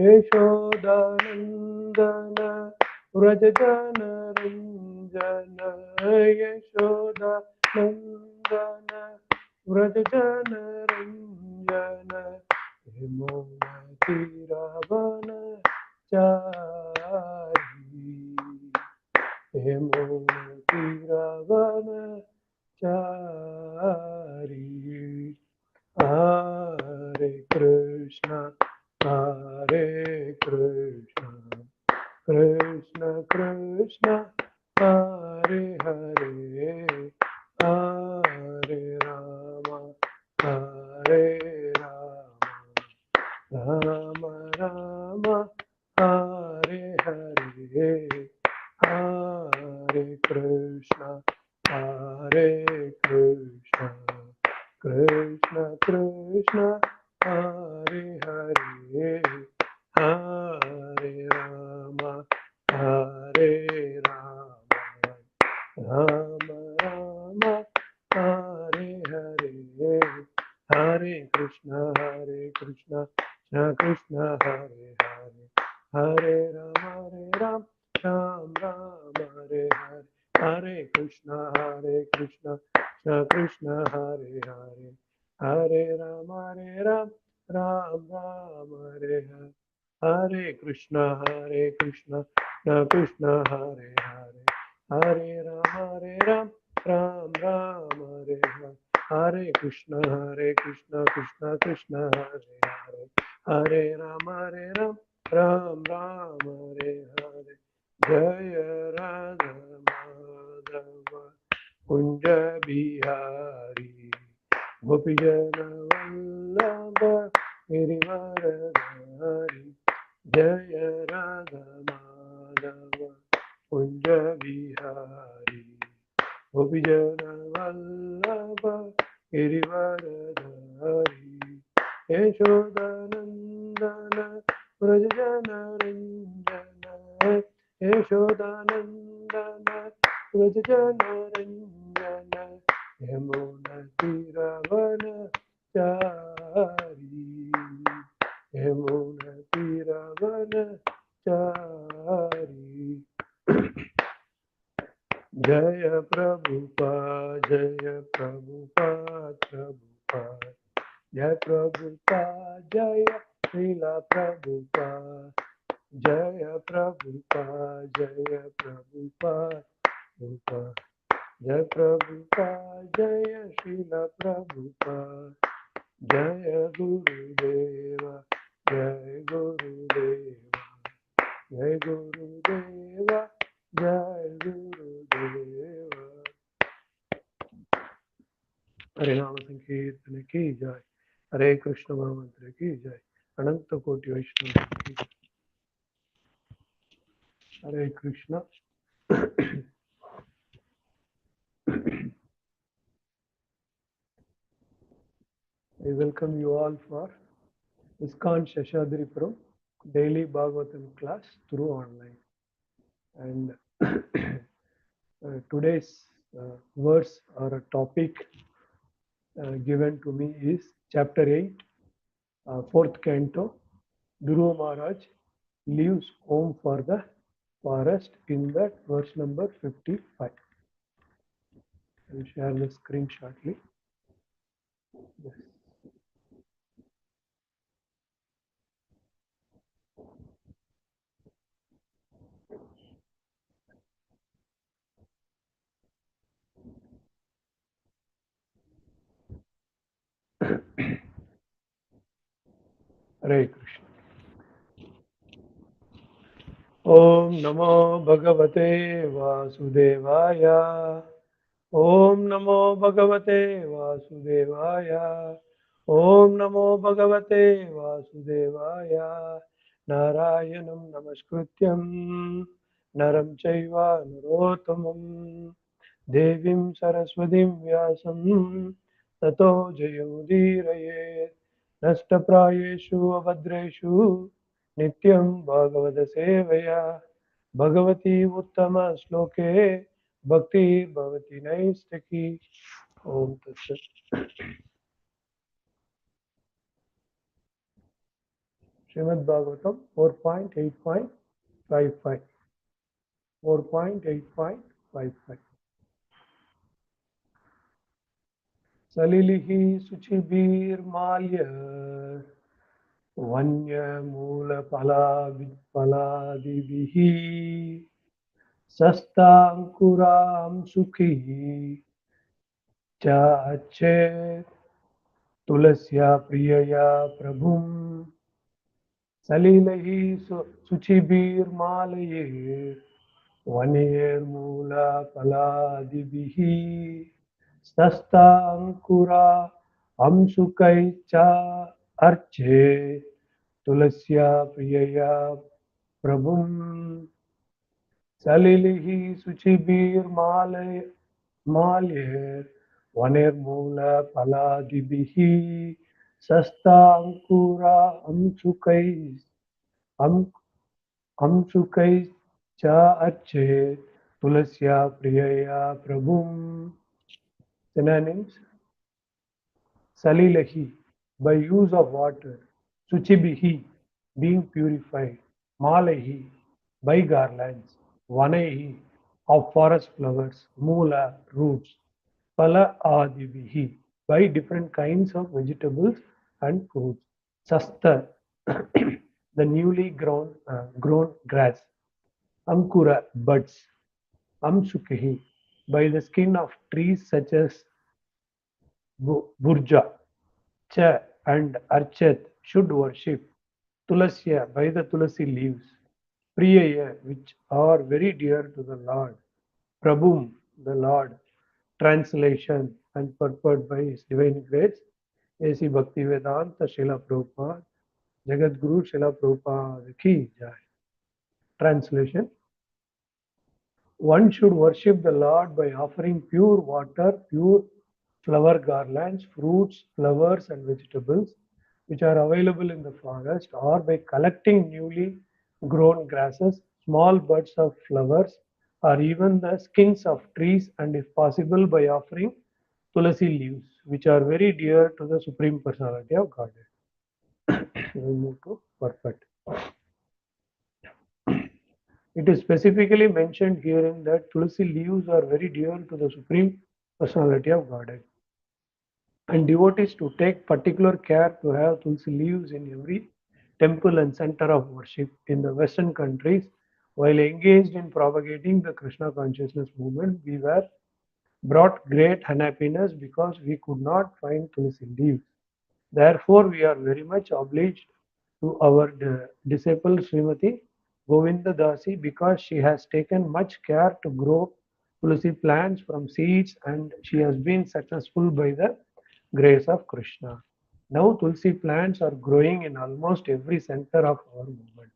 यशोदानन्दन व्रजजनरञ्जन यशोदानन्दन व्रजजनरञ्जन हेमोमतिरवन चारि हेमोमतिरवन चारि हरे कृष्णा कृष्ण कृष्ण हरे हरे हरे राम राम राम हरे हरे हरे कृष्ण कृष्ण कृष्ण हरे हरे हरे राम राम राम हरे हरे हरे कृष्ण कृष्ण कृष्ण हरे हरे हरे राम राम राम हरे हरे हरे कृष्ण कृष्ण कृष्ण हरे हरे हरे राम राम राम हरे हरे हरे कृष्ण कृष्ण कृष्ण हरे हरे हरे राम राम राम हरे हरे हरे कृष्ण कृष्ण कृष्ण हरे हरे हरे राम राम राम हरे हरे जय राधा माधव कुंज बिहारी गोपीजन वल्लभ गिरिवरधारी जय राधा माधव कुंज बिहारी गोपीजन वल्लभ गिरिवरधारी यशोदानन्दन व्रजजन रञ्जन यशोदानन्दन व्रजजन रञ्जन यमुनतीरवन चारी यमुनतीरवन चारी जय प्रभुपाद जय प्रभुपाद जय प्रभुपाद जय श्रीला प्रभुपाद जय प्रभुपाद जय प्रभुपाद जय प्रभुपाद जय श्रीला प्रभुपाद जय गुरुदेव जय गुरुदेव जय गुरुदेव जय गुरुदेव। हरे नाम संकीर्तन की जय, हरे कृष्ण महामंत्र की जय, अनंत कोटि वैष्णव की जय। हरे Krishna. I welcome you all for ISKCON Seshadripuram daily Bhagavatam class through online. And today's verse or a topic given to me is chapter 8, fourth canto. Dhruva Maharaj leaves home for the forest in that verse number 55. I will share the screen shortly. Yes. Hare Krishna. Om Namo Bhagavate Vasudevaya. Om Namo Bhagavate Vasudevaya. Om Namo Bhagavate Vasudevaya. Narayanam Namaskrutyam Naram Chaiva Narottamam Devim Saraswatim Vyasam Tato Jayamudiraye Nashtaprayeshu Avadreshu Nityam Bhagavata Sevaya Bhagavati Uttama Shloke Bhakti Bhavati Naistaki. Om Tatsat. Srimad Bhagavatam 4.8.55. 4.8.55. Salilihi Suchibir Vanyamulapaladivihi Sastankuram Sukhi Chache Tulasya Priyaya Prabhum Salilahi Suchibir Vanirmulapaladivihi Sastankura Amsukaicha Arche Tulasya Priyaya Prabhum Salilihi Suchibir Malyer Vanirmula Paladibihi Sasta Ankura Am, Amsukais Cha Arche Tulasya Priyaya Prabhum. Synonyms: Salilahi, by use of water; Suchibihi, being purified; Malahi, by garlands; Vanaihi, of forest flowers; Mula, roots; Pala Adibihi, by different kinds of vegetables and fruits; Sasta, the newly grown grass; Ankura, buds; Amsukihi, by the skin of trees such as Burja; Cha and Archat should worship; Tulasya, by the Tulasi leaves; Priyaya, which are very dear to the Lord; Prabhum, the Lord. Translation and purport by His Divine Grace A.C. Bhaktivedanta Srila Prabhupada Jagadguru Srila Prabhupada Ki Jai. Translation: One should worship the Lord by offering pure water, pure flower garlands, fruits, flowers, and vegetables which are available in the forest, or by collecting newly grown grasses, small buds of flowers, or even the skins of trees, and if possible, by offering tulasi leaves, which are very dear to the Supreme Personality of Godhead. We move to perfect. It is specifically mentioned herein that tulsi leaves are very dear to the Supreme Personality of Godhead, and devotees to take particular care to have tulsi leaves in every temple and center of worship in the Western countries. While engaged in propagating the Krishna consciousness movement, we were brought great unhappiness because we could not find tulsi leaves. Therefore, we are very much obliged to our disciple Srimati Govinda Dasi because she has taken much care to grow tulsi plants from seeds, and she has been successful by the grace of Krishna. Now tulsi plants are growing in almost every center of our movement.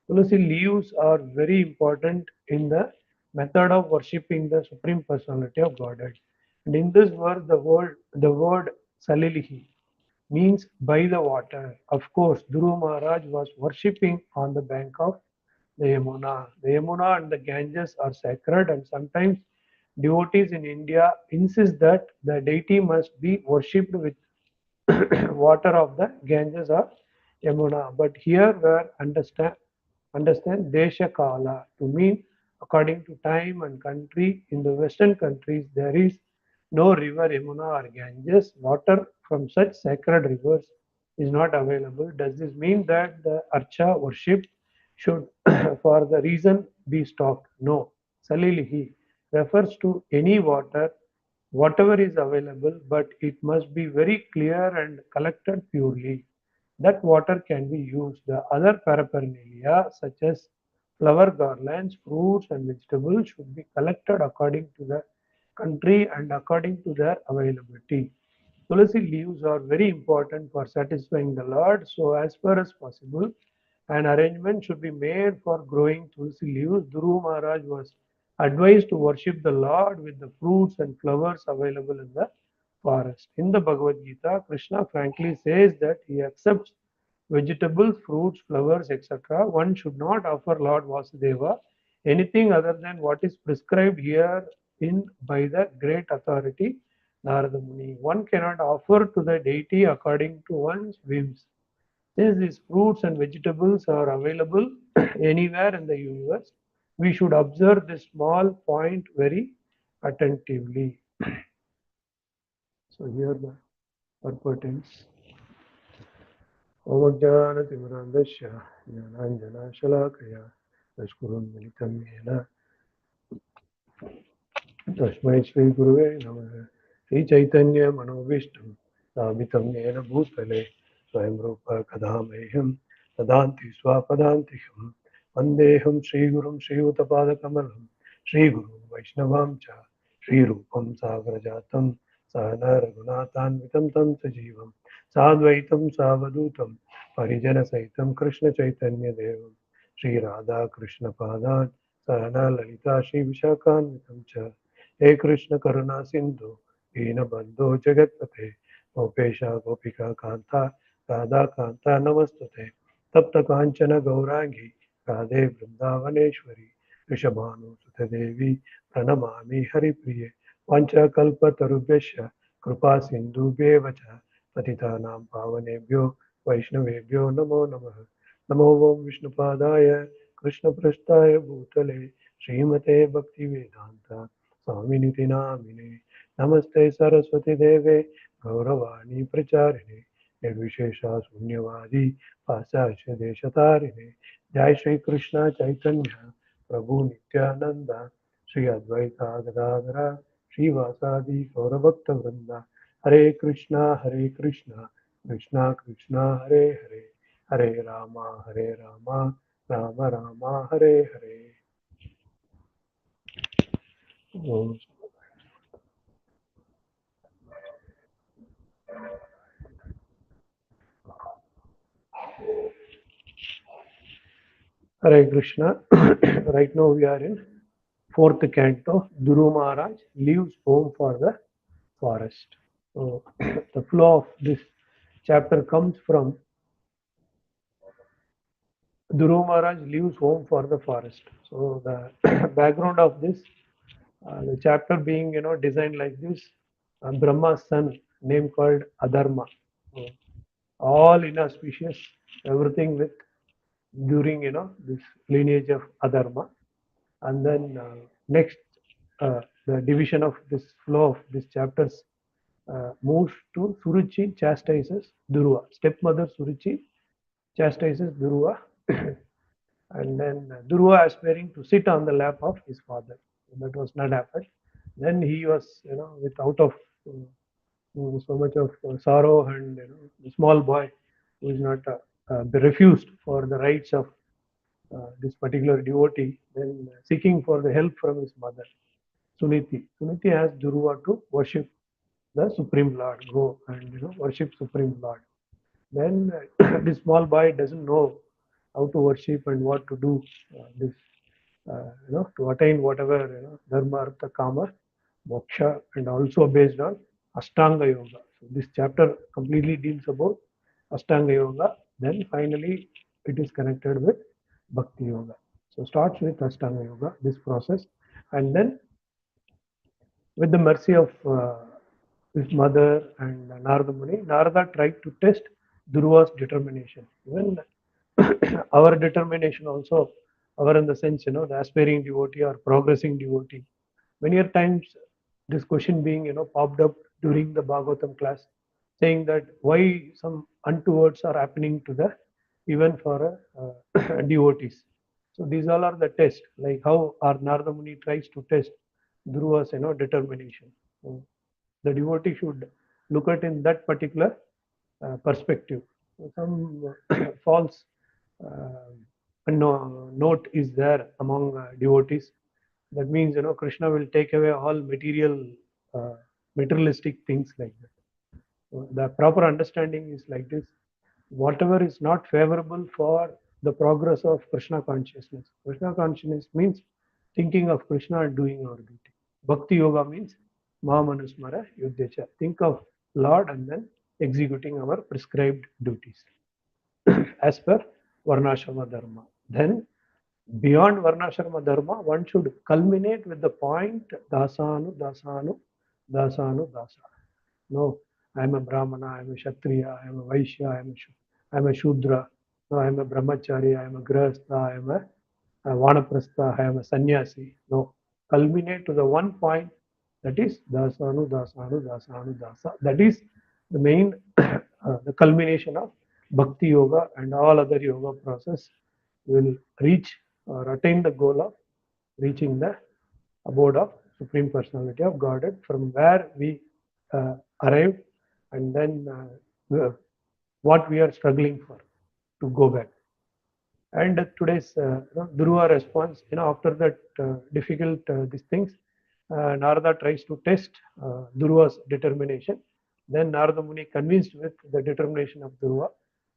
Tulsi leaves are very important in the method of worshipping the Supreme Personality of Godhead. And in this verse, the word Salilihi means by the water. Of course, Dhruva Maharaj was worshipping on the bank of the Yamuna. The Yamuna and the Ganges are sacred, and sometimes devotees in India insist that the deity must be worshipped with water of the Ganges or Yamuna. But here we understand Desha Kala to mean according to time and country. In the Western countries, there is no river Yamuna or Ganges. Water from such sacred rivers is not available. Does this mean that the Archa worship should for the reason be stopped? No. Salilihi refers to any water, whatever is available, but it must be very clear and collected purely. That water can be used. The other paraphernalia, such as flower garlands, fruits, and vegetables, should be collected according to the country and according to their availability. Tulasi leaves are very important for satisfying the Lord, so as far as possible, an arrangement should be made for growing tulsi leaves. Dhruva Maharaj was advised to worship the Lord with the fruits and flowers available in the forest. In the Bhagavad Gita, Krishna frankly says that he accepts vegetables, fruits, flowers, etc. One should not offer Lord Vasudeva anything other than what is prescribed here in by the great authority Narada Muni. One cannot offer to the deity according to one's whims. Since these fruits and vegetables are available anywhere in the universe, we should observe this small point very attentively. So here the purportance. Omajnanatimirandasya Jnananjanashalakaya Tashkurunmilitam Yena Tasmai Shri Guruve Namaha Sri Chaitanya Manovishtam Samitam Yena Bhutale Swayam Rupa Kadhameham Tadanti Swapadantiham Vandeham Shri Gurum Shri Utapadakamalam Shri Guru Vaishnavam Cha Shri Rupam Sagrajatam Sahana Raghunathan Vitam Tam Sajivam Sadvaitam Savadutam Parijana Saitam Krishna Chaitanya Devam Shri Radha Krishna Padan Sahana Lalita Shri Vishakan Vitam Cha हे कृष्ण करुणा सिंधु दीनबंधो जगतपते गोपेशा गोपिका कांता राधा कांता नमस्तुते तप्त कांचन गौरांगी राधे वृंदावनेश्वरी वृषभानुसुते देवी प्रणमामि हरिप्रिये वाञ्छाकल्पतरुभ्यश्च कृपा सिन्धुभ्येव च पतितानां पावनेभ्यो वैष्णवेभ्यो नमो नमः नमो ओं विष्णुपादाय कृष्णपृष्ठाय भूतले श्रीमते भक्तिवेदान्त स्वामिनिति नामिने नमस्ते सरस्वती देवे गौरवाणी प्रचारिणे निर्विशेषा शून्यवादी पाश्चात्य देशतारिणे जय श्री कृष्ण चैतन्य प्रभु नित्यानंद श्री अद्वैता गदाधर श्रीवासादि गौरभक्त वृंद हरे कृष्णा कृष्णा कृष्णा हरे हरे हरे रामा राम राम हरे हरे ओम Hare Krishna. Right now we are in fourth canto. Dhuru Maharaj leaves home for the forest. So the flow of this chapter comes from Dhuru Maharaj leaves home for the forest. So the background of this, the chapter being designed like this, Brahma's son name called Adharma. So, all inauspicious, everything with during this lineage of Adharma. And then next the division of this flow of these chapters moves to Suruchi chastises Duruva. Stepmother Suruchi chastises Duruva, and then Duruva aspiring to sit on the lap of his father. That was not happened. Then he was, with out of so much of sorrow, and the small boy who is not refused for the rights of this particular devotee, then seeking for the help from his mother. Suniti. Suniti has Duruva to worship the Supreme Lord. Go and worship Supreme Lord. Then this small boy doesn't know how to worship and what to do. This to attain whatever dharma, artha, kama, moksha, and also based on Ashtanga Yoga. So this chapter completely deals about Ashtanga Yoga. Then finally it is connected with Bhakti Yoga. So starts with Ashtanga Yoga, this process, and then with the mercy of his mother and Narada Muni, Narada tried to test Dhruva's determination. Even our determination also, our in the sense, the aspiring devotee or progressing devotee. Many times this question being, popped up during the Bhagavatam class, saying that why some untowards are happening to the, even for devotees. So these all are the tests, like how our Narada Muni tries to test Dhruva's, determination. So the devotee should look at in that particular perspective. Some false note is there among devotees. That means Krishna will take away all uh, materialistic things like that. So the proper understanding is like this: whatever is not favorable for the progress of Krishna consciousness. Krishna consciousness means thinking of Krishna and doing our duty. Bhakti yoga means Mahamanusmara Yudhecha. Think of Lord and then executing our prescribed duties as per Varnashrama Dharma. Then beyond Varnashrama Dharma, one should culminate with the point Dasanu, Dasanu, Dasanu, Dasa. No, I am a Brahmana, I am a Kshatriya, I am a Vaishya, I am a Shudra. I am a Shudra, no, I am a Brahmachari, I am a Grahastha, I am a Vanaprastha, I am a sannyasi. No, culminate to the one point, that is dasanu, dasanu, dasanu, dasa. That is the main, the culmination of bhakti yoga, and all other yoga process will reach or attain the goal of reaching the abode of Supreme Personality of Godhead, from where we arrived, and then what we are struggling for to go back. And today's Dhruva response, after that difficult these things, Narada tries to test Dhruva's determination. Then Narada Muni convinced with the determination of Dhruva.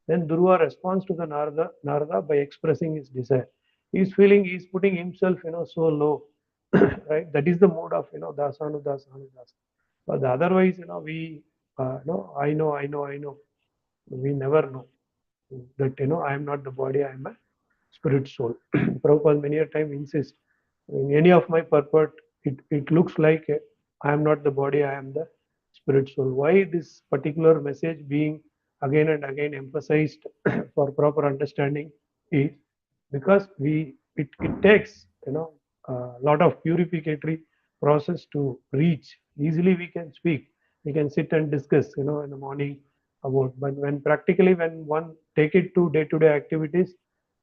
Then Dhruva responds to the Narada by expressing his desire. He's feeling he's putting himself, so low, right? That is the mode of, dasanu, dasanu, dasanu. But otherwise, we, no, I know, I know, I know. We never know that, I am not the body, I am a spirit soul. Prabhupada many a time insists, in any of my purport, it looks like I am not the body, I am the spirit soul. Why this particular message being again and again emphasized for proper understanding is because it takes a lot of purificatory process to reach. Easily we can speak, we can sit and discuss in the morning about, but when practically when one take it to day-to-day activities,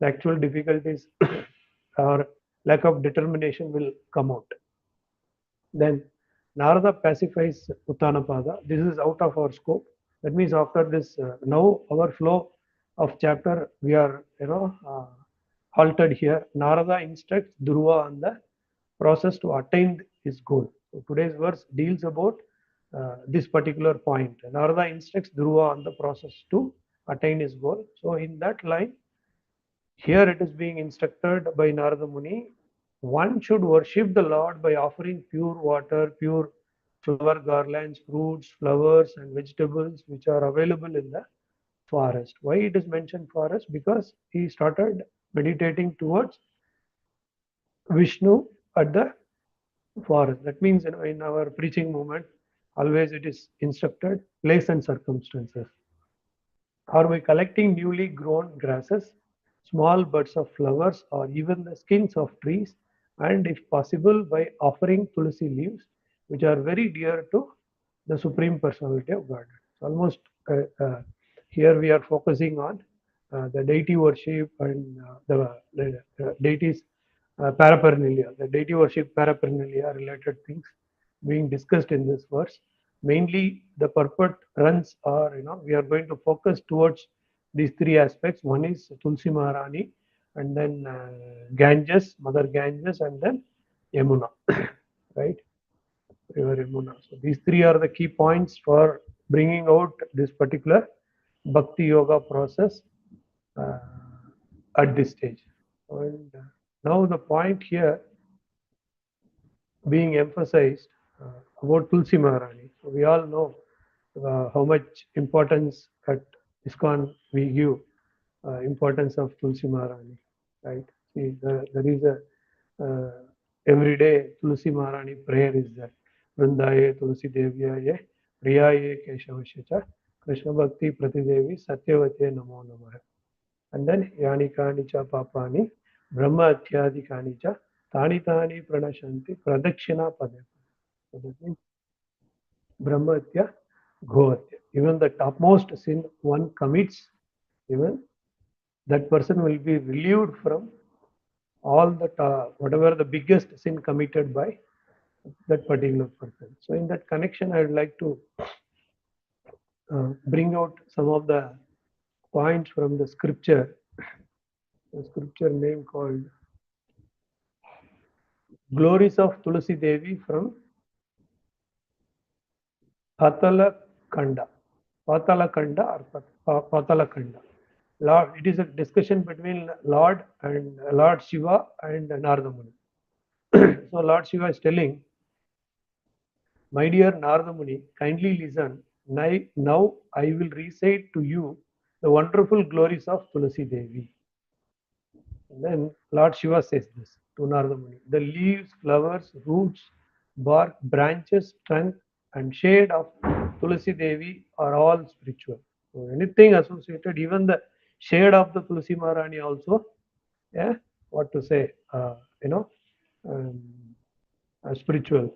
the actual difficulties or lack of determination will come out. Then Narada pacifies Uttanapada. This is out of our scope. That means after this, now our flow of chapter, we are halted here. Narada instructs Dhruva on the process to attain his goal. So today's verse deals about this particular point. Narada instructs Dhruva on the process to attain his goal. So in that line, here it is being instructed by Narada Muni, one should worship the Lord by offering pure water, pure flower garlands, fruits, flowers, and vegetables which are available in the forest. Why it is mentioned forest? Because he started meditating towards Vishnu at the forest. That means in our preaching movement, always it is instructed place and circumstances. Or by collecting newly grown grasses, small buds of flowers, or even the skins of trees, and if possible, by offering tulsi leaves, which are very dear to the Supreme Personality of Godhead. So almost here we are focusing on the deity worship and the deities paraphernalia, the deity worship paraphernalia related things being discussed in this verse. Mainly the purport runs are, we are going to focus towards these three aspects. One is Tulsi Maharani, and then Ganges, Mother Ganges, and then Yamuna, right? River Yamuna. So these three are the key points for bringing out this particular Bhakti Yoga process at this stage. And now the point here being emphasized about Tulsi Maharani. So we all know how much importance at ISKCON we give importance of Tulsi Maharani, right? See, there is a everyday Tulsi Maharani prayer is there. Vrindaye Tulsi Devyaye Priyaye Keshavasya Krishna Bhakti Pratidevi Satyavate Namo Namah. And then Yani Kani Cha Papani Brahma Atyadi Kani Cha Tani Tani Pranashanti Pradakshina Pade. So that means Brahmatya, Gohatya. Even the topmost sin one commits, even that person will be relieved from all the whatever the biggest sin committed by that particular person. So in that connection, I would like to bring out some of the points from the scripture. The scripture name called Glories of Tulsi Devi from Patala Kanda. Patala Kanda or Patala Kanda. Lord, it is a discussion between Lord and Lord Shiva and Narada Muni. So Lord Shiva is telling, my dear Narada Muni, kindly listen. Now I will recite to you the wonderful glories of Tulsi Devi. And then Lord Shiva says this to Narada Muni. The leaves, flowers, roots, bark, branches, trunk, and shade of Tulsi Devi are all spiritual. So anything associated, even the shade of the Tulsi Maharani also, yeah, what to say, you know, um, spiritual.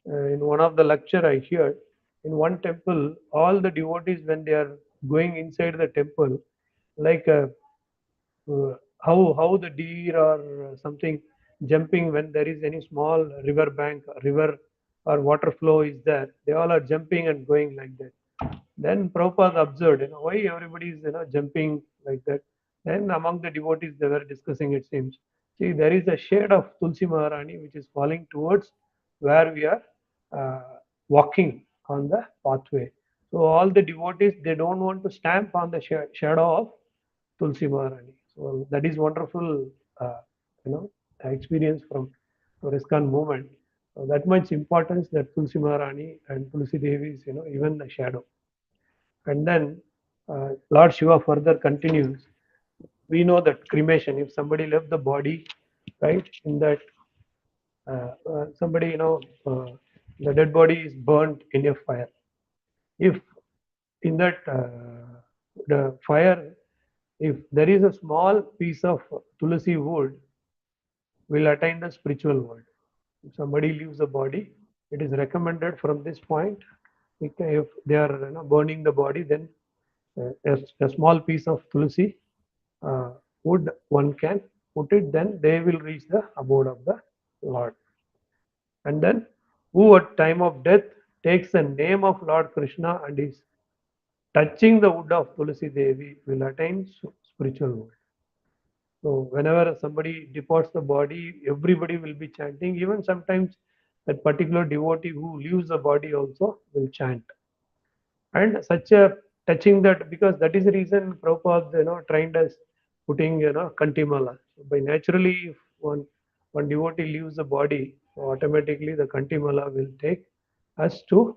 In one of the lecture I heard, in one temple, all the devotees when they are going inside the temple, like how the deer or something jumping when there is any small river bank, river or water flow is there, they all are jumping and going like that. Then Prabhupada observed, why everybody is, jumping like that. Then among the devotees, they were discussing, it seems. See, there is a shade of Tulsi Maharani which is falling towards where we are uh, walking on the pathway. So all the devotees, they don't want to stamp on the shadow of Tulsi Maharani. So that is wonderful, uh, you know, experience from our ISKCON movement. So that much importance that Tulsi Maharani and Tulsi Devi is, even the shadow. And then Lord Shiva further continues. We know that cremation, if somebody left the body, right, in that somebody, the dead body is burnt in a fire. If in that the fire, if there is a small piece of tulsi wood, will attain the spiritual world. If somebody leaves the body, it is recommended from this point. If they are burning the body, then a small piece of tulsi uh, wood one can put it, then they will reach the abode of the Lord. And then who at time of death takes the name of Lord Krishna and is touching the wood of Tulsi Devi will attain spiritual world. So whenever somebody departs the body, everybody will be chanting. Even sometimes that particular devotee who leaves the body also will chant. And such a touching that, because that is the reason Prabhupada trained us putting kantimala. So by naturally, if one devotee leaves the body, so automatically the kantimala will take us to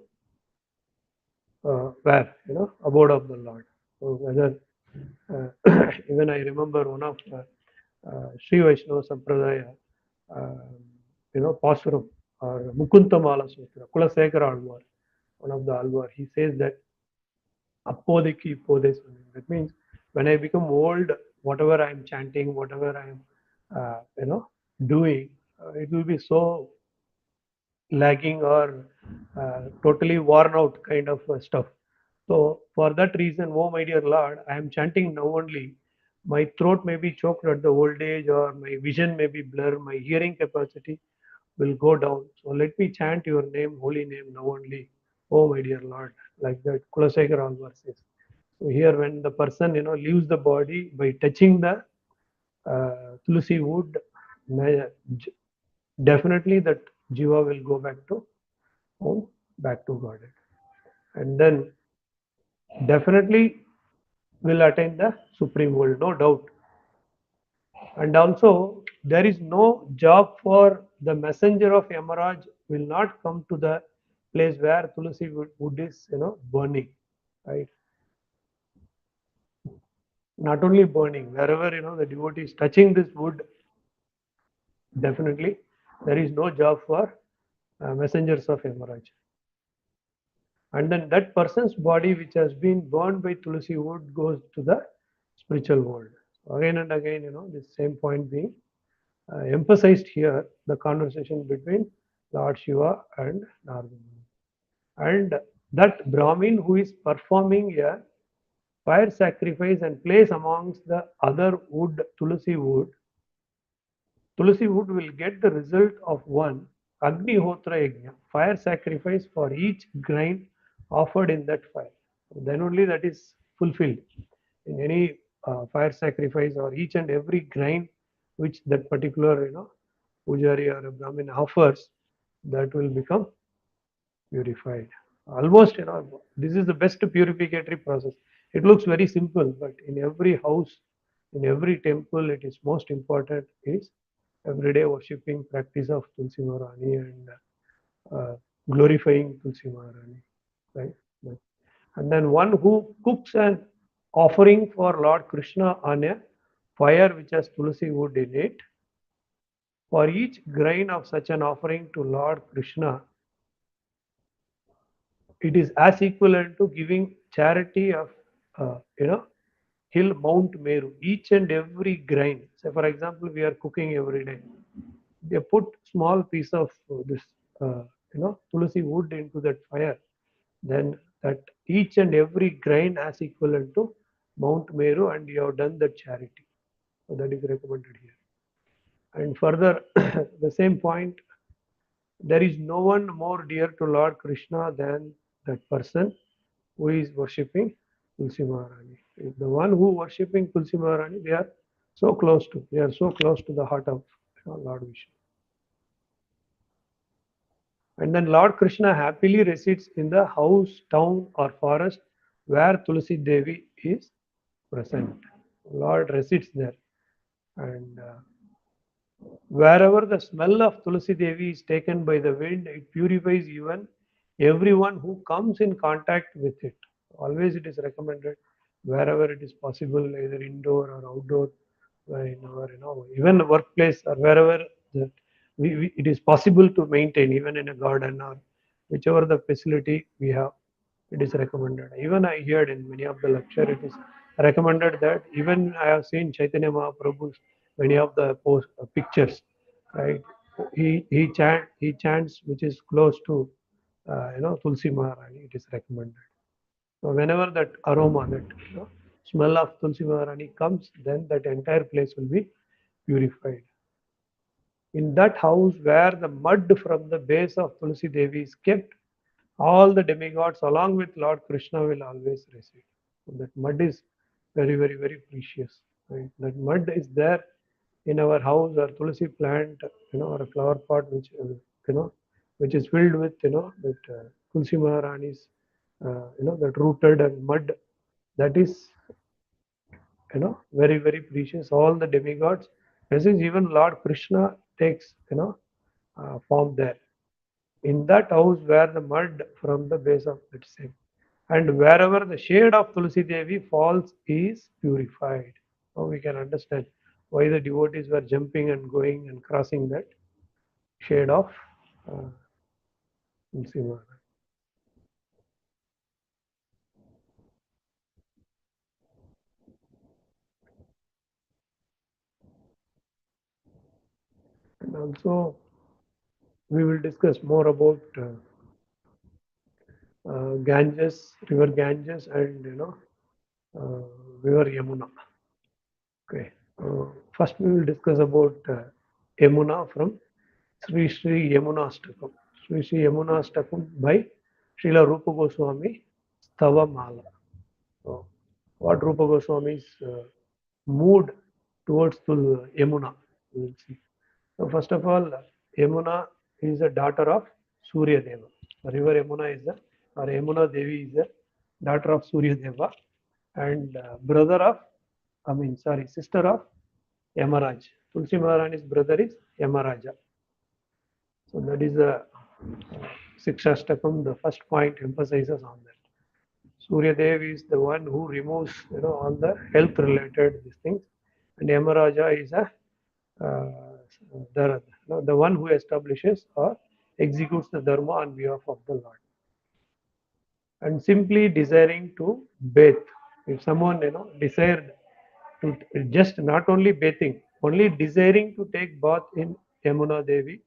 where abode of the Lord. So whether even I remember one of Sri Vaishnava Sampradaya, Pasuram or Mukuntamala Sutra, Kulasekara Alvar, one of the Alvar, he says that Appodiki Ippode Sunni. That means when I become old, whatever I am chanting, whatever I am, doing, it will be so lagging or totally worn out kind of stuff. So for that reason, oh my dear Lord, I am chanting now only. My throat may be choked at the old age, or my vision may be blurred, my hearing capacity will go down. So let me chant your name, holy name now only. Oh my dear Lord, like that. Kulasekar Alvar says. So here, when the person leaves the body by touching the tulsi wood, definitely that jiva will go back to home, back to Godhead, and then definitely will attain the supreme world, no doubt. And also, there is no job for the messenger of Yamaraj will not come to the place where Tulsi wood is, burning, right? Not only burning, wherever the devotee is touching this wood, definitely there is no job for messengers of Yamaraj. And then that person's body which has been burned by Tulsi wood goes to the spiritual world. Again and again, this same point being emphasized here, the conversation between Lord Shiva and Narada. And that Brahmin who is performing a fire sacrifice and place amongst the other wood, Tulsi wood will get the result of one Agnihotra Yajna, fire sacrifice for each grain offered in that fire. Then only that is fulfilled in any fire sacrifice, or each and every grain which that particular pujari or a Brahmin offers, that will become purified. Almost, this is the best purificatory process. It looks very simple, but in every house, in every temple, it is most important is everyday worshipping practice of Tulsi Maharani and glorifying Tulsi Maharani, right? And then one who cooks an offering for Lord Krishna on a fire which has Tulsi wood in it, for each grain of such an offering to Lord Krishna, it is as equivalent to giving charity of hill Mount Meru, each and every grain. Say for example, we are cooking every day. They put small piece of this tulsi wood into that fire. Then that each and every grain as equivalent to Mount Meru, and you have done that charity. So that is recommended here. And further, the same point, there is no one more dear to Lord Krishna than that person who is worshipping Tulsi Maharani. The one who worshipping Tulsi Maharani, they are so close to, they are so close to the heart of Lord Vishnu. And then Lord Krishna happily resides in the house, town, or forest where Tulsi Devi is present. Lord resides there. And wherever the smell of Tulsi Devi is taken by the wind, it purifies even everyone who comes in contact with it. Always it is recommended wherever it is possible, either indoor or outdoor, in our even workplace or wherever that it is possible to maintain, even in a garden or whichever the facility we have, it is recommended. Even I heard in many of the lecture, it is recommended that even I have seen Chaitanya Mahaprabhu's many of the pictures, right? He chants which is close to Tulsi Maharani. It is recommended. So whenever that aroma, that smell of Tulsi Maharani comes, then that entire place will be purified. In that house where the mud from the base of Tulsi Devi is kept, all the demigods along with Lord Krishna will always reside. So that mud is very, very, very precious. Right? That mud is there in our house or Tulsi plant, or a flower pot which which is filled with that Tulsi Maharani's that rooted and mud, that is very, very precious. All the demigods, this is even Lord Krishna takes form there in that house where the mud from the base of that same, and wherever the shade of Tulsi Devi falls is purified. Now we can understand why the devotees were jumping and going and crossing that shade of Tulsi Maharani. And also we will discuss more about Ganges, river Ganges, and river Yamuna. Okay. First, we will discuss about Yamuna from Sri Sri Yamuna Ashtakam. Sri Sri Yamuna Ashtakam by Srila Rupa Goswami Stava Mala. So, what Rupa Goswami's mood towards the Yamuna, we will see. So, first of all, Yamuna is a daughter of Surya Deva. The river Yamuna is or Yamuna Devi is the daughter of Surya Deva and brother of, sister of Yamaraj. Tulsi Maharani's brother is Yamaraja. So that is the Sikshastakam, the first point emphasizes on that. Surya Dev is the one who removes all the health related these things, and Yamaraja is the one who establishes or executes the dharma on behalf of the Lord. And simply desiring to bathe. If someone desired to just not only bathing, only desiring to take bath in Yamuna Devi,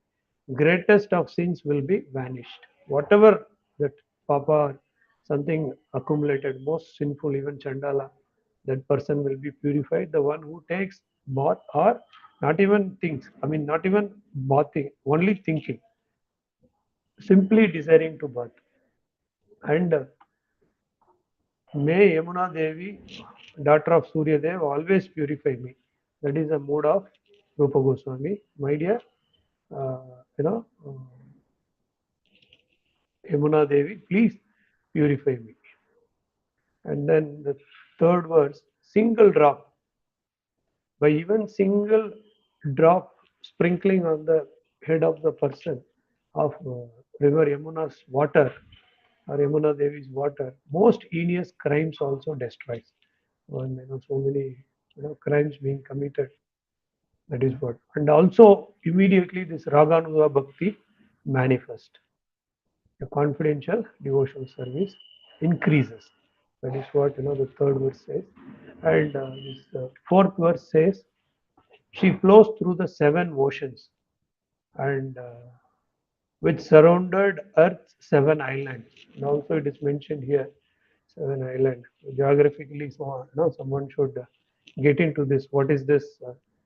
greatest of sins will be vanished. Whatever that papa or something accumulated, most sinful, even Chandala, that person will be purified. The one who takes bath or not even thinks, not even bathing, only thinking, simply desiring to bath. And may Yamuna Devi, daughter of Surya Dev, always purify me. That is the mood of Rupa Goswami. My dear, uh, you know, uh, Yamuna Devi, please purify me. And then the third verse, single drop. By even single drop sprinkling on the head of the person of river Yamuna's water or Yamuna Devi's water, most heinous crimes also destroys. When so many crimes being committed, that is what. And also immediately this Raganuga Bhakti manifest. The confidential devotional service increases That is what the third verse says. And this fourth verse says, she flows through the seven oceans, and which surrounded Earth's seven islands. And also it is mentioned here, seven islands. Geographically, so someone should get into this. What is this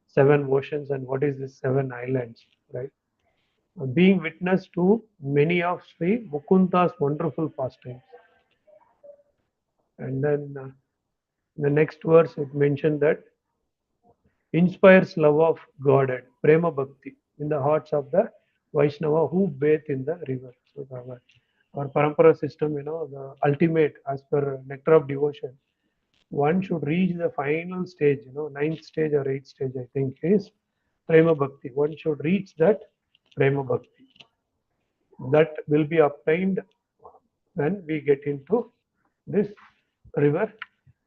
seven oceans and what is this seven islands, right? Being witness to many of Sri Mukunda's wonderful pastimes. And then the next verse it mentioned that inspires love of Godhead, Prema Bhakti, in the hearts of the Vaishnava who bathe in the river. So our Parampara system, the ultimate, as per nectar of devotion, one should reach the final stage, ninth stage or eighth stage, I think, is Prema Bhakti. One should reach that Prema Bhakti. That will be obtained when we get into this river,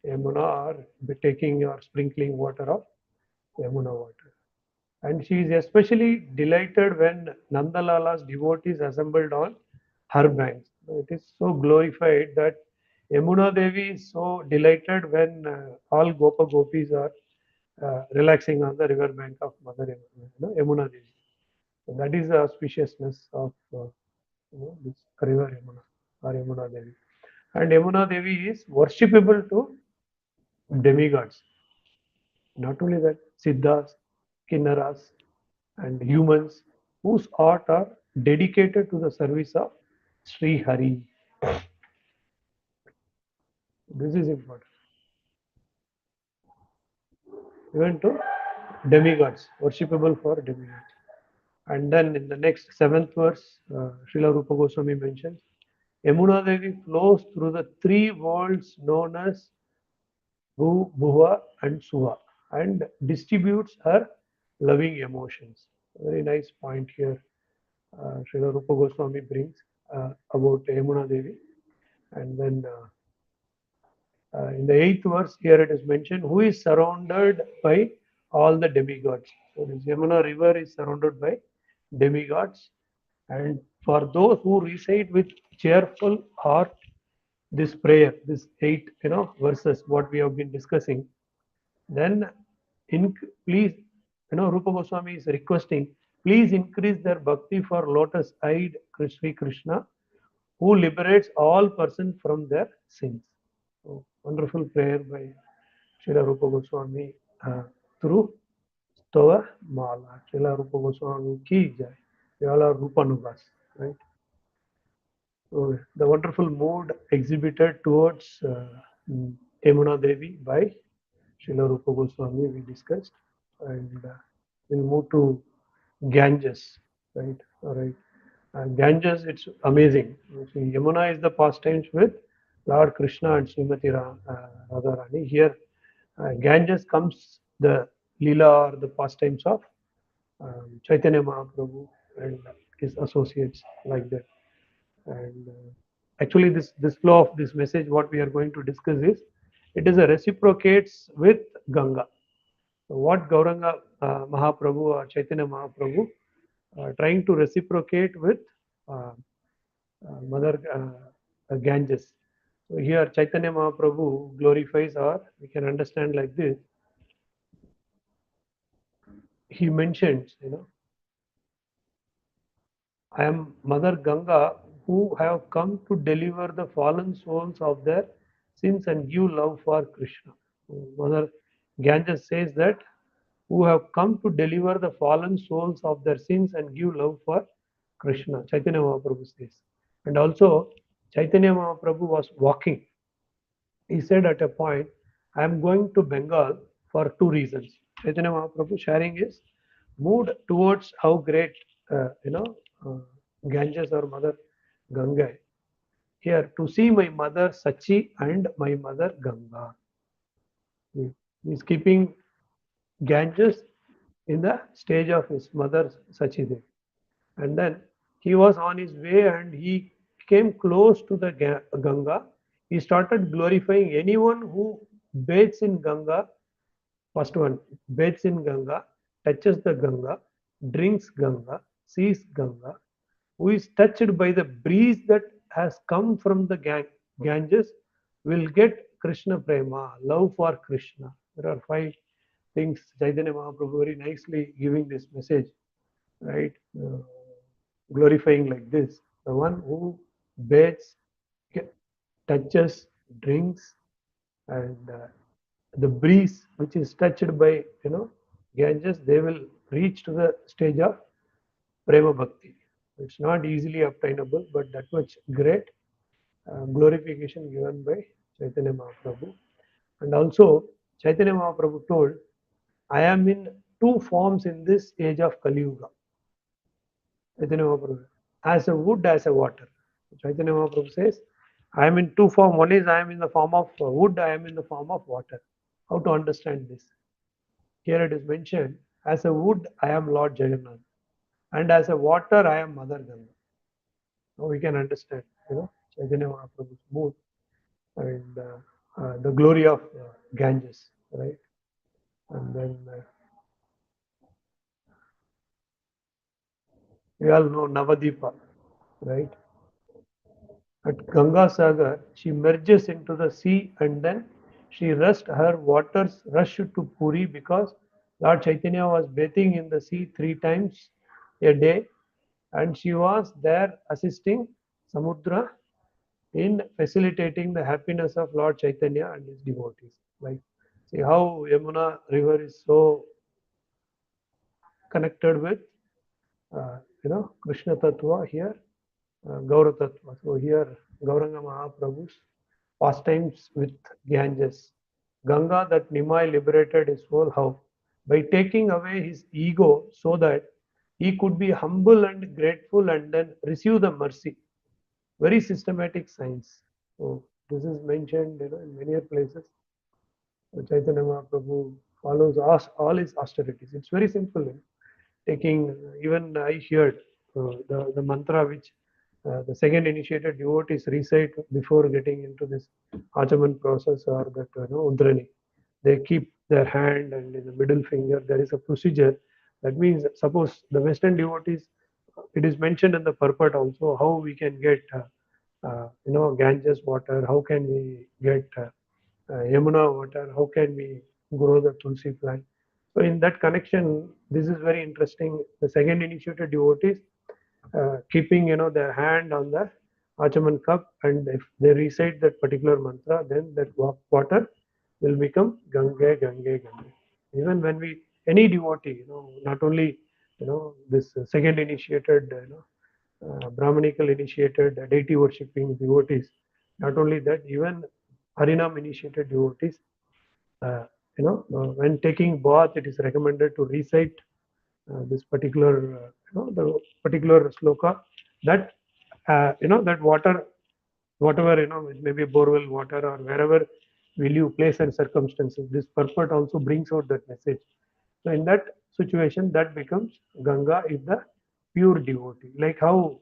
Yamuna, or be taking or sprinkling water of Yamuna water. And she is especially delighted when Nandalala's devotees assembled on her banks. It is so glorified that Yamuna Devi is so delighted when all Gopa Gopis are relaxing on the river bank of Mother Yamuna Devi. So that is the auspiciousness of this river Yamuna or Yamuna Devi. And Yamuna Devi is worshipable to demigods. Not only that, Siddhas, Kinnaras, and humans whose art are dedicated to the service of Sri Hari. This is important. Even to demigods, worshipable for demigods. And then in the next seventh verse, Srila Rupa Goswami mentions, Yamuna Devi flows through the three worlds known as Bhu, Bhuva, and Suva and distributes her loving emotions. Very nice point here. Srila Rupa Goswami brings about Yamuna Devi. And then in the eighth verse, here it is mentioned, who is surrounded by all the demigods. So this Yamuna river is surrounded by demigods. And for those who recite with cheerful heart this prayer, this eight verses, what we have been discussing, then please, Rupa Goswami is requesting, please increase their bhakti for lotus-eyed Sri Krishna, who liberates all persons from their sins. So, wonderful prayer by Srila Rupa Goswami through Stova Mala. Srila Rupa Goswami ki jai. We all are Rupanubhas, right? So, the wonderful mood exhibited towards Yamuna Devi by Srila Rupa Goswami we discussed, and we'll move to Ganges, right? All right. Ganges, it's amazing. See, Yamuna is the pastimes with Lord Krishna and Srimati Radharani. Here, Ganges comes the Leela or the pastimes of Chaitanya Mahaprabhu and his associates like that. And actually, this flow of this message, what we are going to discuss is, it is a reciprocates with Ganga. So what Gauranga Mahaprabhu or Chaitanya Mahaprabhu trying to reciprocate with Mother Ganges. So here Chaitanya Mahaprabhu glorifies, or we can understand like this. He mentions, I am Mother Ganga who have come to deliver the fallen souls of their sins and give love for Krishna. Mother Ganges says that who have come to deliver the fallen souls of their sins and give love for Krishna. Chaitanya Mahaprabhu says. And also Chaitanya Mahaprabhu was walking. He said at a point, I am going to Bengal for two reasons. Chaitanya Mahaprabhu sharing his mood towards how great, Ganges or Mother Ganga. Here, to see my mother Sachi and my mother Ganga. He is keeping Ganges in the stage of his mother Sachidev. And then he was on his way and he came close to the Ganga. He started glorifying anyone who bathes in Ganga. First one, bathes in Ganga, touches the Ganga, drinks Ganga, sees Ganga, who is touched by the breeze that has come from the Ganges, will get Krishna Prema, love for Krishna. There are 5 things Chaitanya Mahaprabhu very nicely giving this message, right? Glorifying like this. The one who bathes, touches, drinks, and the breeze which is touched by Ganges, they will reach to the stage of Prema Bhakti. It's not easily obtainable, but that much great glorification given by Chaitanya Mahaprabhu. And also, Chaitanya Mahaprabhu told, I am in 2 forms in this age of Kali Yuga. Chaitanya Mahaprabhu, as a wood, as a water. Chaitanya Mahaprabhu says, I am in 2 forms. One is I am in the form of wood, I am in the form of water. How to understand this? Here it is mentioned, as a wood, I am Lord Jagannath, and as a water, I am Mother Ganga. Now we can understand, Chaitanya Mahaprabhu's mood and the glory of Ganges, right? And then we all know Navadipa, right? At Ganga Sagar, she merges into the sea and then she her waters rush to Puri because Lord Chaitanya was bathing in the sea 3 times a day and she was there assisting Samudra in facilitating the happiness of Lord Chaitanya and his devotees. Like, see how Yamuna river is so connected with, Krishna Tattva here, Gaura Tattva. So here, Gauranga Mahaprabhu's pastimes with Ganges. Ganga, that Nimai liberated his whole house by taking away his ego so that he could be humble and grateful and then receive the mercy. Very systematic science. So this is mentioned in many places. Chaitanya Mahaprabhu follows all his austerities. It's very simple. Taking, even I heard the mantra which the second initiated devotees recite before getting into this Achaman process or that Udrani. They keep their hand and in the middle finger there is a procedure. That means suppose the Western devotees, it is mentioned in the purport also how we can get Ganges water, how can we get Yamuna water, how can we grow the Tulsi plant. So in that connection, this is very interesting. The second initiated devotees keeping their hand on the Achaman cup, and if they recite that particular mantra, then that water will become Gange, Gange, Gange. Even when we any devotee, not only this second initiated, Brahmanical initiated deity worshipping devotees. Not only that, even Harinam initiated devotees, when taking bath, it is recommended to recite this particular, the particular sloka. That that water, whatever it may be borewell water or wherever will you place and circumstances. This purport also brings out that message. So in that situation, that becomes Ganga is the pure devotee. Like how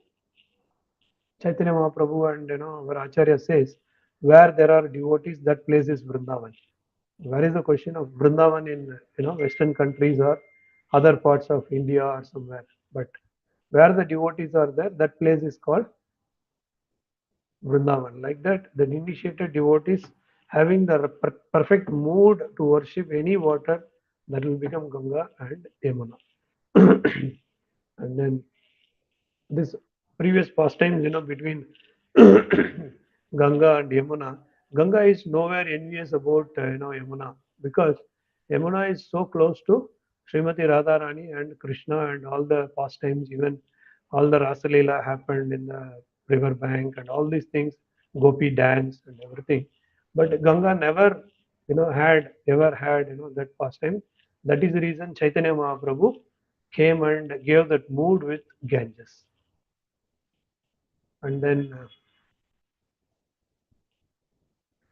Chaitanya Mahaprabhu and our Acharya says, where there are devotees, that place is Vrindavan. Where is the question of Vrindavan in Western countries or other parts of India or somewhere? But where the devotees are there, that place is called Vrindavan. Like that, the initiated devotees having the perfect mood to worship any water, that will become Ganga and Yamuna. And then this previous pastimes, between Ganga and Yamuna. Ganga is nowhere envious about Yamuna because Yamuna is so close to Srimati Radharani and Krishna and all the pastimes, even all the Rasalila happened in the river bank and all these things, Gopi dance and everything. But Ganga never, ever had that pastime. That is the reason Chaitanya Mahaprabhu came and gave that mood with Ganges. And then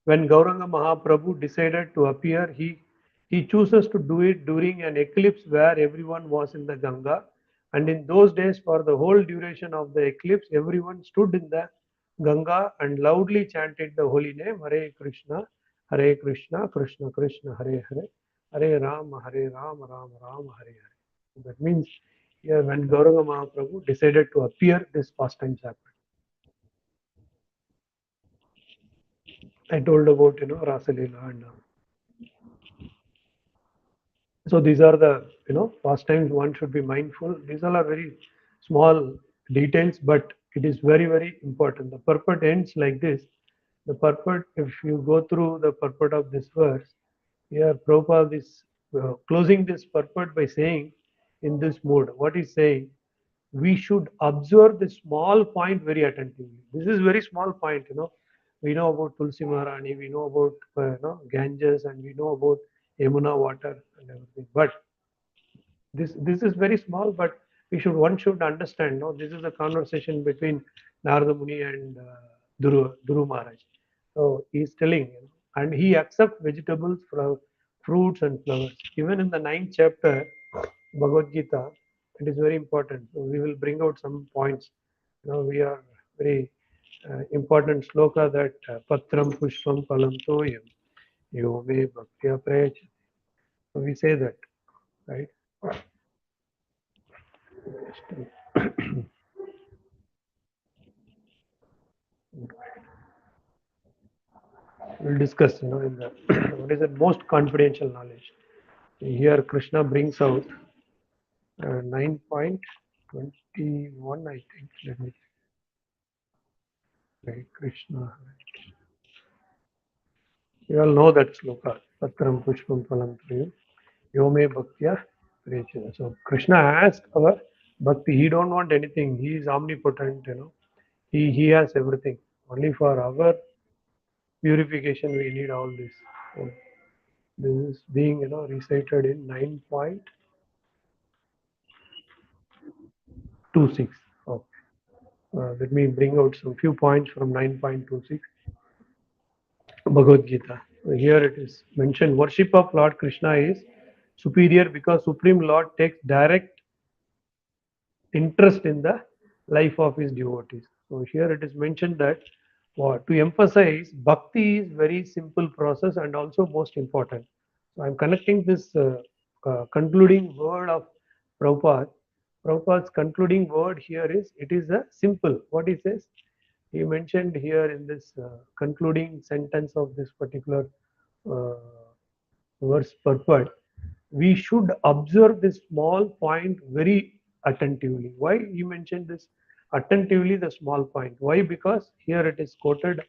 when Gauranga Mahaprabhu decided to appear, he chooses to do it during an eclipse where everyone was in the Ganga. And in those days, for the whole duration of the eclipse, everyone stood in the Ganga and loudly chanted the holy name Hare Krishna, Krishna Krishna, Hare Hare, Hare Rama, Rama Rama, Hare Hare. That means here when Gauranga Mahaprabhu decided to appear, this pastime happened. I told about Rasa Leela and so these are the pastimes one should be mindful. These all are very small details, but it is very important. The purport ends like this. The purport, if you go through the purport of this verse, here Prabhupada is closing this purport by saying, in this mood, what he's saying, we should observe the small point very attentively. This is very small point. We know about Tulsi Maharani, we know about Ganges, and we know about Yamuna water and everything. But this is very small, but one should understand. No, this is a conversation between Narada Muni and Dhuru Maharaj. So he's telling, and he accepts vegetables, fruits, and flowers. Even in the ninth chapter, Bhagavad Gita, it is very important. So we will bring out some points. We are very important sloka that Patram Pushpam Palam Toyam Yo Me Bhaktya Prayach. So we say that, right? We'll discuss, in the what is the most confidential knowledge. Here, Krishna brings out 9.21, I think. Let me check. Right, Krishna. You all know that sloka. Patram Pushpam Phalam Triyam. Yome Bhaktya Prechana. So Krishna asked our bhakti. He don't want anything. He is omnipotent. He has everything. Only for our purification we need all this. So this is being recited in 9.26. Okay. Let me bring out some few points from 9.26 Bhagavad Gita. Here it is mentioned worship of Lord Krishna is superior because Supreme Lord takes direct interest in the life of his devotees. So here it is mentioned that to emphasize bhakti is very simple process and also most important. So I'm connecting this concluding word of Prabhupada. Prabhupada's concluding word here is it is a simple. What he says? He mentioned here in this concluding sentence of this particular uh, verse purport, we should observe this small point very attentively. Why he mentioned this attentively, the small point? Why? Because here it is quoted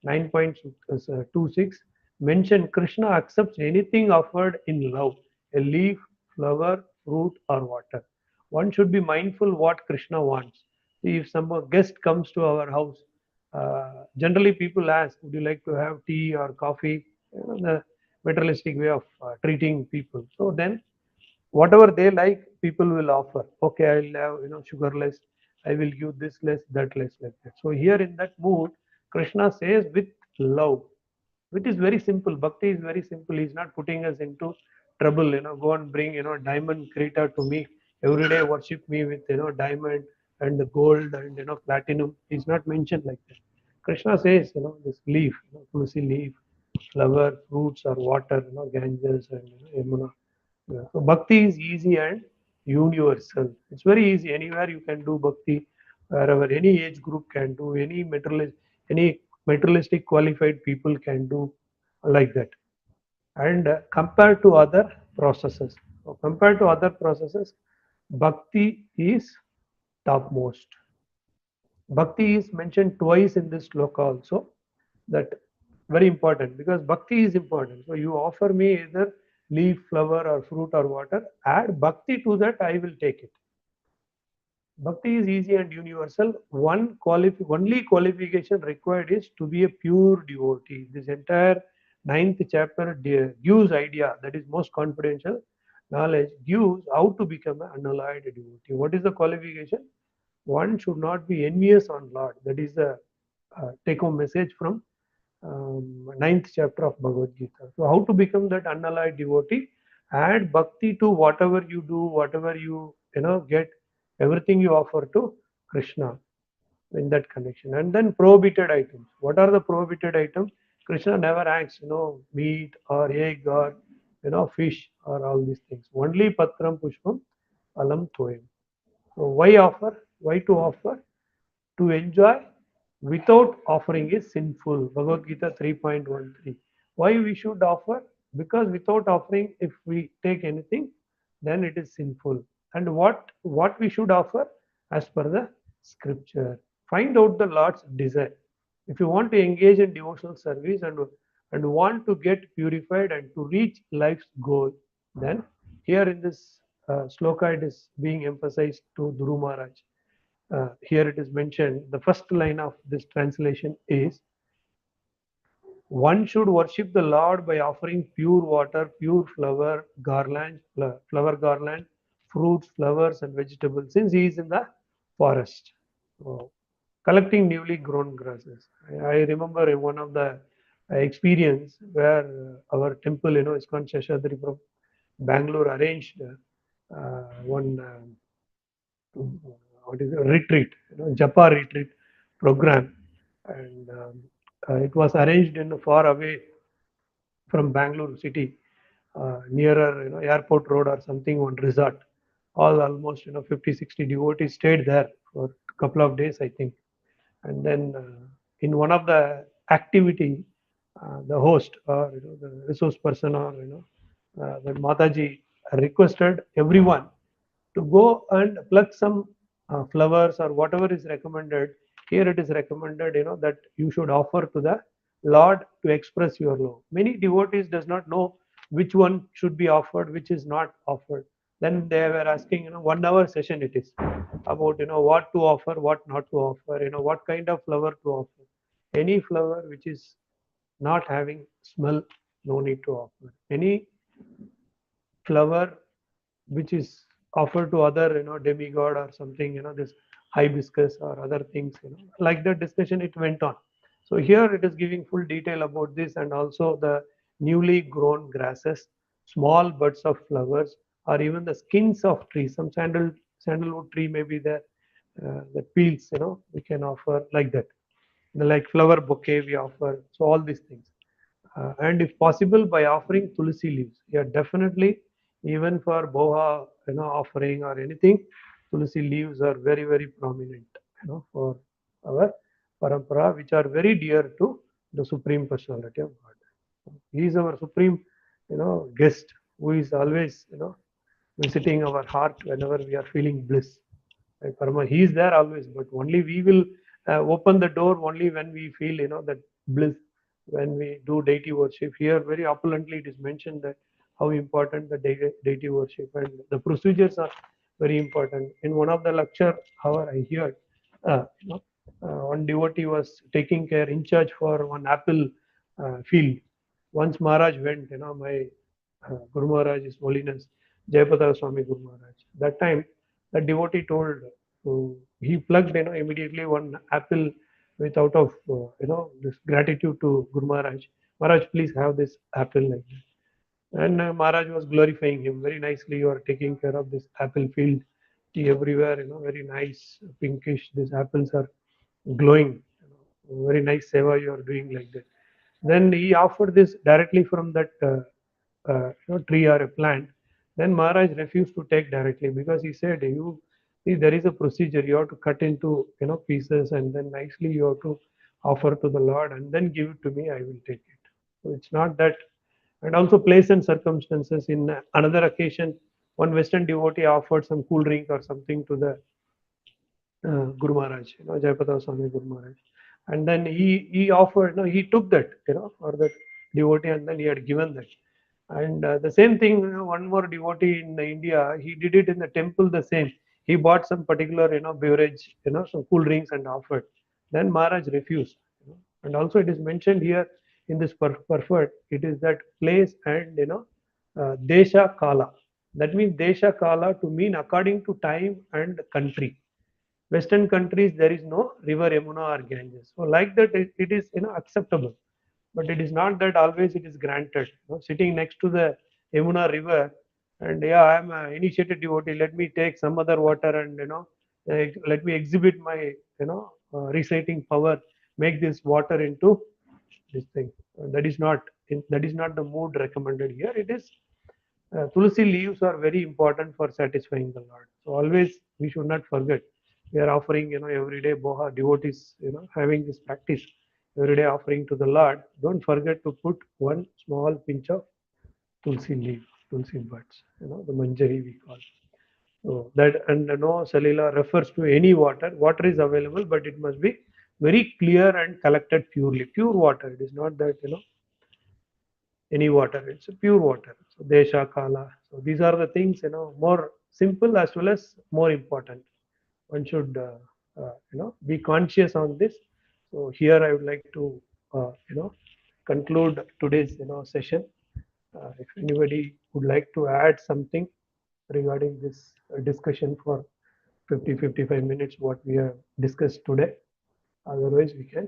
9.26 mentioned Krishna accepts anything offered in love, a leaf, flower, fruit, or water. One should be mindful what Krishna wants. See, if some guest comes to our house, generally people ask, would you like to have tea or coffee? The materialistic way of treating people. So then whatever they like, people will offer. Okay, I'll have sugarless. I will give this less, that less, like that. So here in that mood, Krishna says with love, which is very simple. Bhakti is very simple. He's not putting us into trouble. Go and bring diamond krita to me every day. Worship me with diamond and the gold and platinum. He's not mentioned like that. Krishna says this leaf, tulsi leaf, flower, fruits or water, Ganges and Yamuna. Yeah. So bhakti is easy and universal. It's very easy. Anywhere you can do bhakti, wherever any age group can do, any materialistic qualified people can do like that. And compared to other processes, so compared to other processes, bhakti is topmost. Bhakti is mentioned twice in this sloka also. That very important because bhakti is important. So you offer me either leaf, flower, or fruit or water. Add bhakti to that, I will take it. Bhakti is easy and universal. Only qualification required is to be a pure devotee. This entire ninth chapter gives idea that is most confidential knowledge gives how to become an unalloyed devotee. What is the qualification? One should not be envious on Lord. That is the take-home message from ninth chapter of Bhagavad Gita. So how to become that unalloyed devotee? Add bhakti to whatever you do, whatever you get, everything you offer to Krishna in that connection. And then prohibited items. What are the prohibited items? Krishna never asks, meat or egg or fish or all these things. Only patram pushpam alam thoyam. So why offer? Why to offer? To enjoy without offering is sinful. Bhagavad Gita 3.13. Why we should offer? Because without offering, if we take anything, then it is sinful. And what we should offer as per the scripture. Find out the Lord's desire. If you want to engage in devotional service and want to get purified and to reach life's goal, then here in this sloka it is being emphasized to Dhuru Maharaj. Here it is mentioned, the first line of this translation is, one should worship the Lord by offering pure water, pure flower garland, fruits, flowers, and vegetables, since he is in the forest. So, collecting newly grown grasses. I remember one of the experience where our temple, ISKCON Seshadripuram, Bangalore, arranged one what is it, retreat, Japa retreat program, and it was arranged in far away from Bangalore city, nearer airport road or something, one resort. All almost 50-60 devotees stayed there for a couple of days, I think. And then in one of the activity, the host or the resource person or the Mataji requested everyone to go and pluck some flowers or whatever is recommended. Here it is recommended that you should offer to the Lord to express your love. Many devotees does not know which one should be offered, which is not offered. Then they were asking, 1 hour session it is about what to offer, what not to offer, what kind of flower to offer. Any flower which is not having smell, no need to offer. Any flower which is offered to other demigod or something, this hibiscus or other things, like that discussion it went on. So here it is giving full detail about this, and also the newly grown grasses, small buds of flowers, or even the skins of trees. Some sandalwood tree may be there, the peels, we can offer like that. Like flower bouquet we offer, so all these things. And if possible, by offering tulsi leaves. Yeah, definitely, even for boha, offering or anything, tulsi leaves are very, very prominent, for our parampara, which are very dear to the Supreme Personality of God. He is our supreme, guest, who is always, visiting our heart whenever we are feeling bliss. Like Parama, he is there always, but only we will open the door only when we feel, that bliss, when we do deity worship. Here, very opulently, it is mentioned that how important the deity worship and the procedures are very important. In one of the lecture, however, I heard, one devotee was taking care, in charge for one apple field. Once Maharaj went, my Guru Maharaj, His Holiness Jayapataka Swami Guru Maharaj. That time, the devotee told, he plugged, immediately one apple with out of, this gratitude to Guru Maharaj. Maharaj, please have this apple like that. And Maharaj was glorifying him very nicely. You are taking care of this apple field. See everywhere, very nice, pinkish. These apples are glowing. Very nice seva you are doing like that. Then he offered this directly from that tree or a plant. Then Maharaj refused to take directly, because he said, "You see, there is a procedure. You have to cut into pieces, and then nicely you have to offer to the Lord, and then give it to me. I will take it." So it's not that. And also place and circumstances. In another occasion, one Western devotee offered some cool drink or something to the Guru Maharaj, Jayapataka Swami Guru Maharaj. And then he offered, he took that, for that devotee, and then he had given that. And the same thing, one more devotee in India, he did it in the temple the same. He bought some particular, beverage, some cool drinks and offered. Then Maharaj refused. And also it is mentioned here in this purport, it is that place and, Desha Kala. That means Desha Kala to mean according to time and country. Western countries, there is no river Yamuna or Ganges. So like that, it is acceptable, but it is not that always it is granted. Sitting next to the Yamuna river, and yeah, I am an initiated devotee. Let me take some other water and let me exhibit my reciting power. Make this water into this thing. That is not the mood recommended here. It is tulsi leaves are very important for satisfying the Lord. So always we should not forget. we are offering, every day Boha devotees, having this practice every day offering to the Lord. Don't forget to put one small pinch of tulsi leaf, tulsi buds, the manjari we call. So that, and no salila refers to any water. Water is available, but it must be very clear and collected purely. Pure water. It is not that any water. It's a pure water. So desha kala. So these are the things, more simple as well as more important. One should be conscious on this. So here I would like to conclude today's session. If anybody would like to add something regarding this discussion for 50-55 minutes what we have discussed today, otherwise we can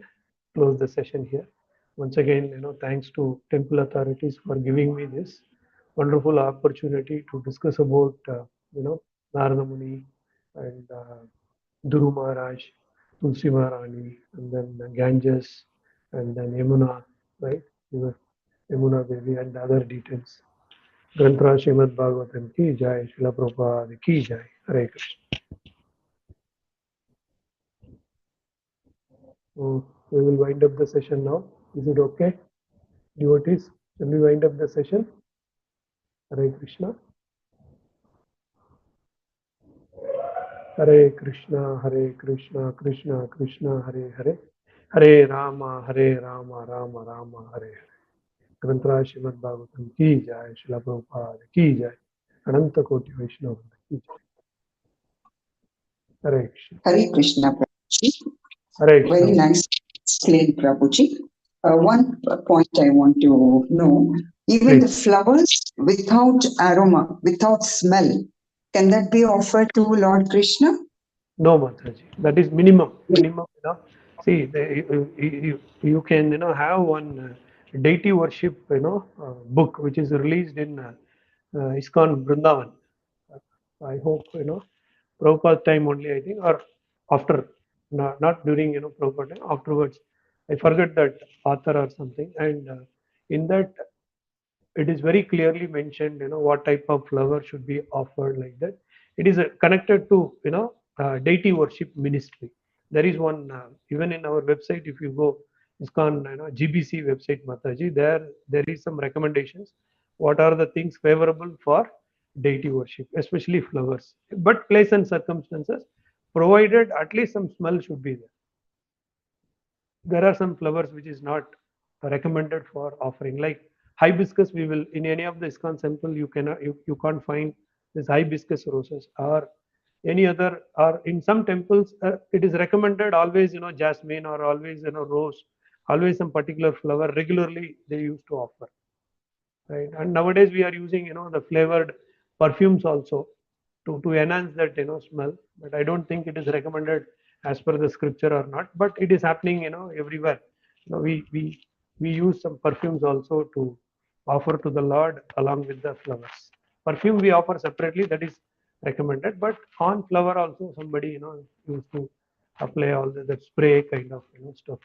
close the session here. Once again, thanks to temple authorities for giving me this wonderful opportunity to discuss about Narada Muni and Dhuru Maharaj, Tulsi Maharani, and then Ganges, and then Yamuna, right? Yamuna Devi and other details. Granthra Srimad Bhagavatam ki jai, Srila Prabhupada ki jai, Hare Krishna. So we will wind up the session now. Is it okay? Devotees, can we wind up the session? Hare Krishna. Hare Krishna, Hare Krishna, Krishna Krishna, Hare Hare. Hare Rama, Rama Rama, Hare Hare. Granthra Srimad Bhagavatam ki jai, Srila Prabhupada ki jai, Ananta Koti Vaishnava ki jai. Hare Krishna. Hare Krishna, Prabhuji. Hare Krishna. Very nice explained, Prabhuji. One point I want to know, even Please. the flowers without aroma, without smell, can that be offered to Lord Krishna? No, Mataji. That is minimum. Minimum, See, you can, have one deity worship, book which is released in ISKCON Vrindavan. I hope, Prabhupada time only, I think, or after, not during, Prabhupada time, afterwards. I forget that author or something. And in that, it is very clearly mentioned, what type of flower should be offered like that. It is connected to, deity worship ministry. There is one, even in our website, if you go, ISKCON, GBC website, Mataji, there is some recommendations. What are the things favorable for deity worship, especially flowers, but place and circumstances, provided at least some smell should be there. There are some flowers which is not recommended for offering, like hibiscus. We will, in any of the ISKCON temple, you cannot, you can't find this hibiscus roses or any other, or in some temples it is recommended always, jasmine, or always, rose, always some particular flower regularly they used to offer, right? And nowadays we are using, the flavored perfumes also to enhance that, smell. But I don't think it is recommended as per the scripture or not, but it is happening, everywhere. We use some perfumes also to offer to the Lord along with the flowers. Perfume we offer separately, that is recommended, but on flower also somebody, used to apply all that spray kind of, stuff.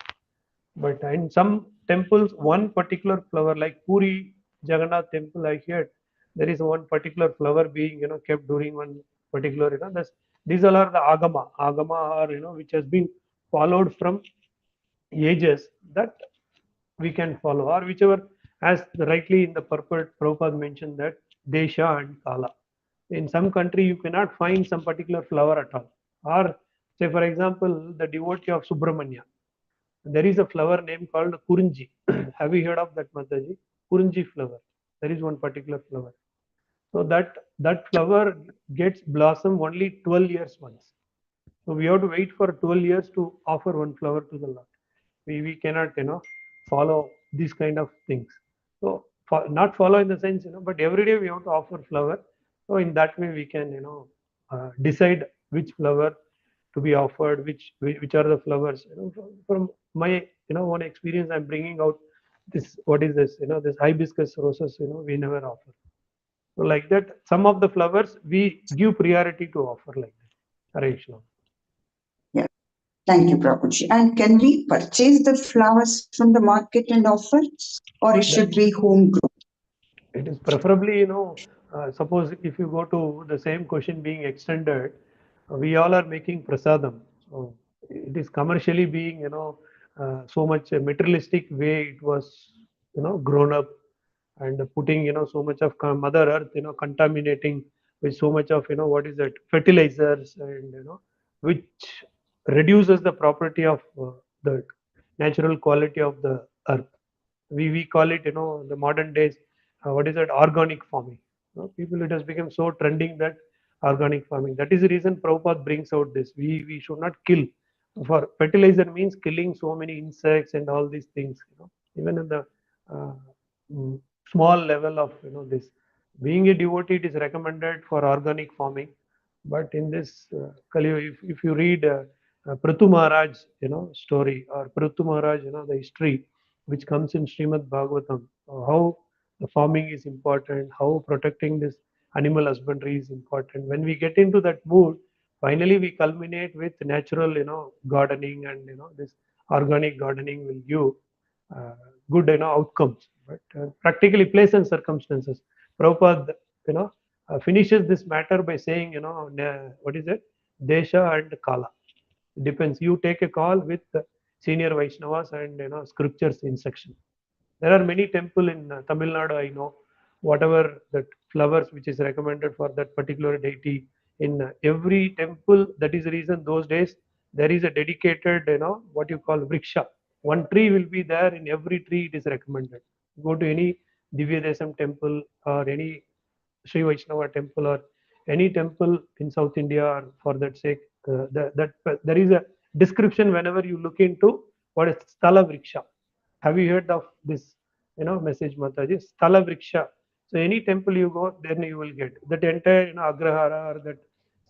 But in some temples, one particular flower, like Puri Jagannath temple, I heard there is one particular flower being, kept during one particular, these all are the agama, are, which has been followed from ages, that we can follow, or whichever, as rightly in the purport Prabhupada mentioned that desha and kala. In some country you cannot find some particular flower at all, or say for example the devotee of Subramanya, there is a flower name called Kurunji. Have you heard of that, Mataji? Kurunji flower. There is one particular flower. So that flower gets blossom only 12 years once. So we have to wait for 12 years to offer one flower to the Lord. We cannot, follow these kind of things. So not follow in the sense, but every day we have to offer flower. So in that way we can, decide which flower to be offered, which are the flowers. From my, one experience, I'm bringing out this. What is this? This hibiscus roses. We never offer. So like that, some of the flowers we give priority to offer like that. Hare Krishna. Yeah. Thank you, Prabhuji. And can we purchase the flowers from the market and offer, or it should be home grown? It is preferably, suppose if you go to the same question being extended, we all are making prasadam. So it is commercially being, so much materialistic way it was, grown up, and putting, so much of Mother Earth, contaminating with so much of, what is it, fertilizers, and which reduces the property of the natural quality of the earth. We call it, the modern days, what is it, organic farming. People, it has become so trending that organic farming. That is the reason Prabhupada brings out this. We should not kill. For fertilizer means killing so many insects and all these things. Even in the uh, mm, small level of, this. Being a devotee, it is recommended for organic farming. But in this Kali, if you read Prithu Maharaj, story, or Prithu Maharaj, the history which comes in Srimad Bhagavatam, how the farming is important, how protecting this animal husbandry is important. When we get into that mood, finally we culminate with natural, gardening, and this organic gardening will give good, outcomes. But practically, place and circumstances. Prabhupada, finishes this matter by saying, what is it? Desha and Kala. It depends. You take a call with senior Vaishnavas and, scriptures in section. There are many temple in Tamil Nadu, I know, whatever that flowers which is recommended for that particular deity. In every temple, that is the reason those days there is a dedicated, what you call vriksha. One tree will be there. In every tree it is recommended. Go to any Divya Desam temple or any Sri Vaishnava temple or any temple in South India, or for that sake, there is a description whenever you look into what is Sthala Vriksha. Have you heard of this, message, Mataji? Sthala Vriksha. So any temple you go, then you will get that entire, Agrahara, or that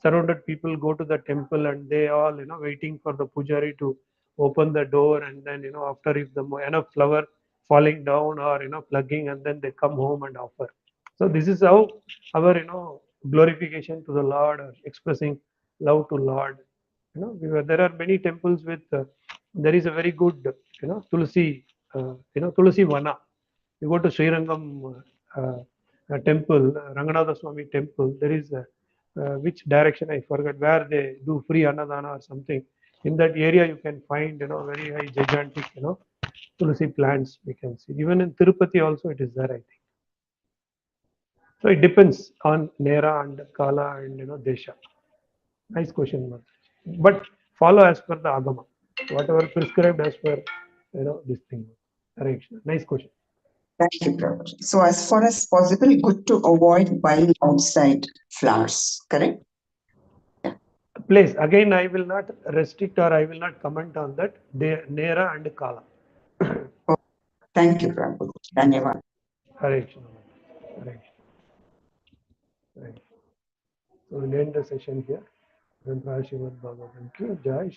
surrounded people go to the temple, and they all, waiting for the pujari to open the door, and then, after if the enough flower falling down, or plugging, and then they come home and offer. So this is how our, glorification to the Lord, or expressing love to Lord. There are many temples with. There is a very good, Tulsi, Tulsi Vana. You go to Srirangam temple, Ranganatha Swami temple. There is which direction I forgot, where they do free annadana or something. In that area, you can find, very high gigantic, Tulsi plants. We can see even in Tirupati also it is there, I think. So it depends on Nera and Kala and, Desha. Nice question, Mataji. But follow as per the Agama. Whatever prescribed as per, this thing. Direction. Nice question. Thank you, Prabhuji. So, as far as possible, good to avoid buying outside flowers, correct? Place. Again, I will not restrict, or I will not comment on that. Nera and Kala. Oh, thank you, Prabhuji. Dhanyavad. Hare Krishna. Hare Krishna. Right. So we'll end the session here. Srimad Bhagavatam ki Jai.